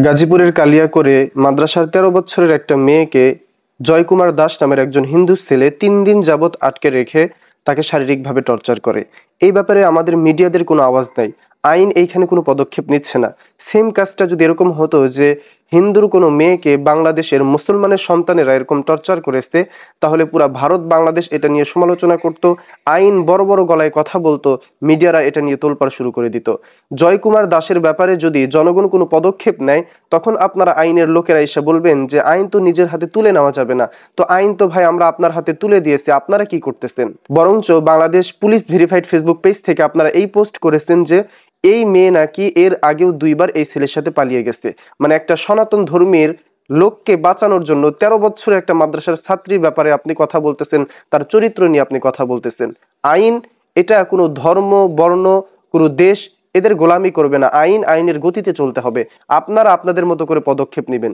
গাজীপুরের কালিয়াকৈরে মাদ্রাসার ১৩ বছরের একটা মেয়েকে জয়কুমার দাস নামের একজন হিন্দু ছেলে ৩ দিন যাবৎ আটকে রেখে তাকে শারীরিকভাবে টর্চার করে। এই ব্যাপারে আমাদের মিডিয়াদের কোনো আওয়াজ নাই, আইন এইখানে কোনো পদক্ষেপ নিচ্ছে না। সেম কাজটা যদি এরকম হতো যে হিন্দুর কোনো মেয়েকে বাংলাদেশের মুসলমানের সন্তানেরা এরকম টর্চার করেছে, তাহলে পুরা ভারত বাংলাদেশ এটা নিয়ে সমালোচনা করত, আইন বড় বড় গলায় কথা বলতো, মিডিয়ারা এটা নিয়ে তোলপাড় শুরু করে দিত। জয়কুমার দাসের ব্যাপারে যদি জনগণ কোনো পদক্ষেপ নেয়, তখন আপনারা আইনের লোকেরা এসে বলবেন যে আইন তো নিজের হাতে তুলে নেওয়া যাবে না। তো আইন তো ভাই আমরা আপনার হাতে তুলে দিয়েছি, আপনারা কি করতেছেন? বরঞ্চ Bangladesh police verified Facebook page থেকে আপনারা এই পোস্ট করেছেন যে এই মেয়ে নাকি এর আগেও ২ বার এই ছেলের সাথে পালিয়ে গেছে। মানে একটা সনাতন ধর্মের লোককে বাঁচানোর জন্য ১৩ বছরের একটা মাদ্রাসার ছাত্রীর ব্যাপারে আপনি কথা বলতেছেন, তার চরিত্র নিয়ে আপনি কথা বলতেছেন। আইন এটা কোনো ধর্ম, বর্ণ, কোনো দেশ এদের গোলামি করবে না। আইন আইনের গতিতে চলতে হবে। আপনারা আপনাদের মতো করে পদক্ষেপ নেবেন।